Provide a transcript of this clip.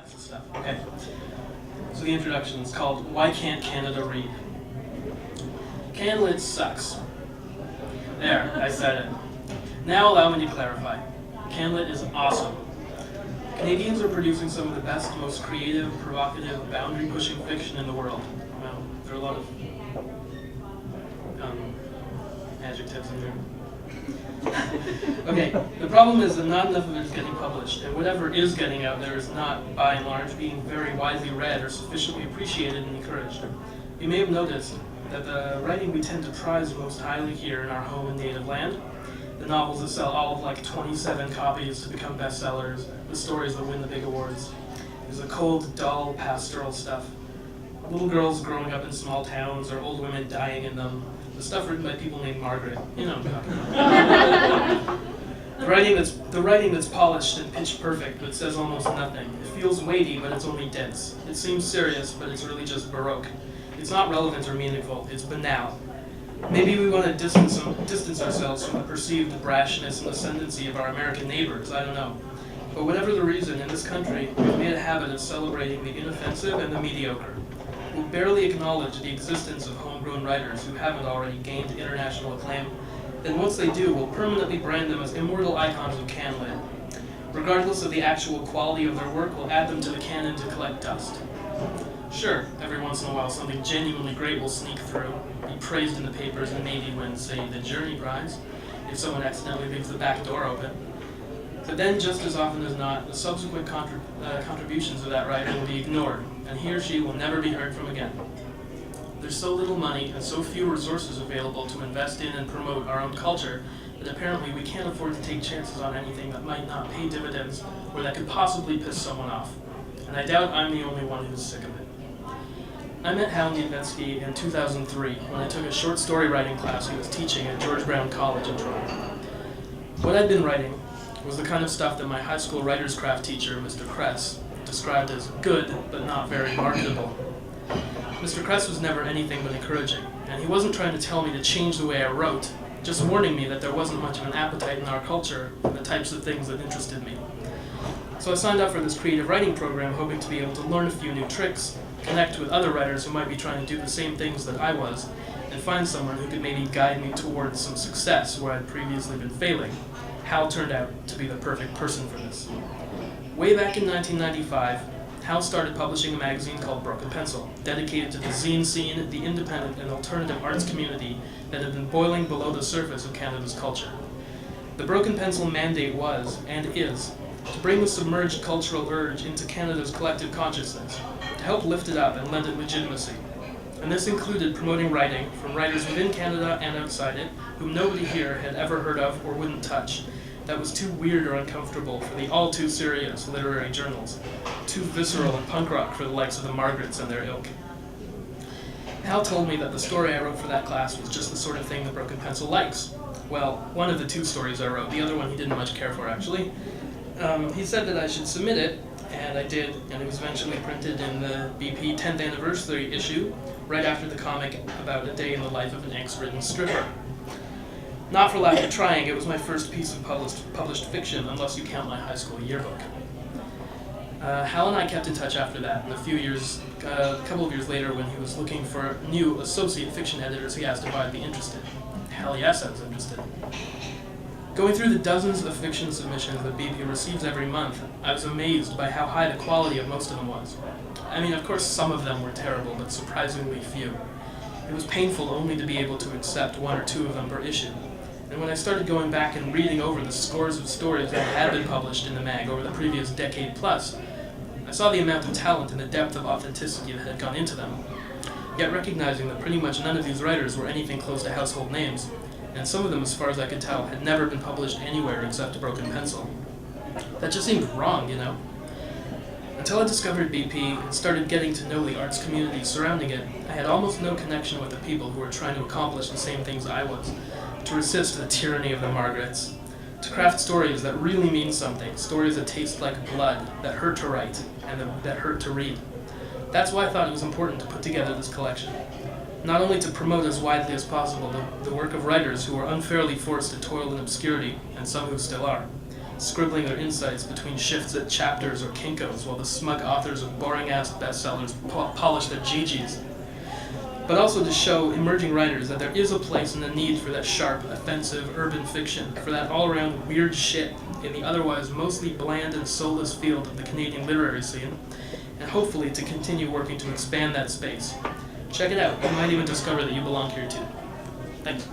That's the stuff. Okay. So the introduction is called Why Can't Canada Read? Can'tLit sucks. There, I said it. Now allow me to clarify. Can'tLit is awesome. Canadians are producing some of the best, most creative, provocative, boundary-pushing fiction in the world. Well, there are a lot of adjectives in there. Okay, the problem is that not enough of it is getting published, and whatever is getting out there is not, by and large, being very widely read or sufficiently appreciated and encouraged. You may have noticed that the writing we tend to prize most highly here in our home and native land, the novels that sell all of like 27 copies to become bestsellers, the stories that win the big awards, is the cold, dull, pastoral stuff. Little girls growing up in small towns or old women dying in them. The stuff written by people named Margaret. You know what I'm talking about. The writing that's polished and pitch perfect, but says almost nothing. It feels weighty, but it's only dense. It seems serious, but it's really just baroque. It's not relevant or meaningful. It's banal. Maybe we want to distance ourselves from the perceived brashness and ascendancy of our American neighbors. I don't know. But whatever the reason, in this country, we've made a habit of celebrating the inoffensive and the mediocre. We'll barely acknowledge the existence of homegrown writers who haven't already gained international acclaim. Then once they do, we'll permanently brand them as immortal icons of Can'tLit. Regardless of the actual quality of their work, we'll add them to the canon to collect dust. Sure, every once in a while something genuinely great will sneak through, be praised in the papers, and maybe win, say, the Journey Prize, if someone accidentally leaves the back door open. But then, just as often as not, the subsequent contributions of that writer will be ignored, and he or she will never be heard from again. There's so little money and so few resources available to invest in and promote our own culture that apparently we can't afford to take chances on anything that might not pay dividends or that could possibly piss someone off. And I doubt I'm the only one who's sick of it. I met Hal Niedvetsky in 2003 when I took a short story writing class he was teaching at George Brown College in Toronto. What I'd been writing was the kind of stuff that my high school writer's craft teacher, Mr. Kress, described as good but not very marketable. Mr. Kress was never anything but encouraging, and he wasn't trying to tell me to change the way I wrote, just warning me that there wasn't much of an appetite in our culture for the types of things that interested me. So I signed up for this creative writing program hoping to be able to learn a few new tricks, connect with other writers who might be trying to do the same things that I was, and find someone who could maybe guide me towards some success where I'd previously been failing. Hal turned out to be the perfect person for this. Way back in 1995, Hal started publishing a magazine called Broken Pencil, dedicated to the zine scene, the independent and alternative arts community that had been boiling below the surface of Canada's culture. The Broken Pencil mandate was, and is, to bring the submerged cultural urge into Canada's collective consciousness, to help lift it up and lend it legitimacy. And this included promoting writing from writers within Canada and outside it, whom nobody here had ever heard of or wouldn't touch, that was too weird or uncomfortable for the all-too-serious literary journals, too visceral and punk rock for the likes of the Margarets and their ilk. Hal told me that the story I wrote for that class was just the sort of thing the Broken Pencil likes. Well, one of the two stories I wrote, the other one he didn't much care for, actually. He said that I should submit it, and I did, and it was eventually printed in the BP 10th anniversary issue, right after the comic about a day in the life of an angst-ridden stripper. Not for lack of trying, it was my first piece of published fiction, unless you count my high school yearbook. Hal and I kept in touch after that, and a couple of years later, when he was looking for new associate fiction editors, he asked if I'd be interested. Hell yes, I was interested. Going through the dozens of fiction submissions that BP receives every month, I was amazed by how high the quality of most of them was. I mean, of course, some of them were terrible, but surprisingly few. It was painful only to be able to accept one or two of them per issue. And when I started going back and reading over the scores of stories that had been published in the mag over the previous decade plus, I saw the amount of talent and the depth of authenticity that had gone into them. Yet recognizing that pretty much none of these writers were anything close to household names, and some of them, as far as I could tell, had never been published anywhere except Broken Pencil. That just seemed wrong, you know? Until I discovered BP and started getting to know the arts community surrounding it, I had almost no connection with the people who were trying to accomplish the same things I was, to resist the tyranny of the Margarets, to craft stories that really mean something, stories that taste like blood, that hurt to write, and that hurt to read. That's why I thought it was important to put together this collection. Not only to promote as widely as possible the work of writers who were unfairly forced to toil in obscurity, and some who still are, scribbling their insights between shifts at Chapters or Kinko's while the smug authors of boring-ass bestsellers polish their GGs. But also to show emerging writers that there is a place and a need for that sharp, offensive urban fiction, for that all-around weird shit in the otherwise mostly bland and soulless field of the Canadian literary scene, and hopefully to continue working to expand that space. Check it out. You might even discover that you belong here too. Thanks.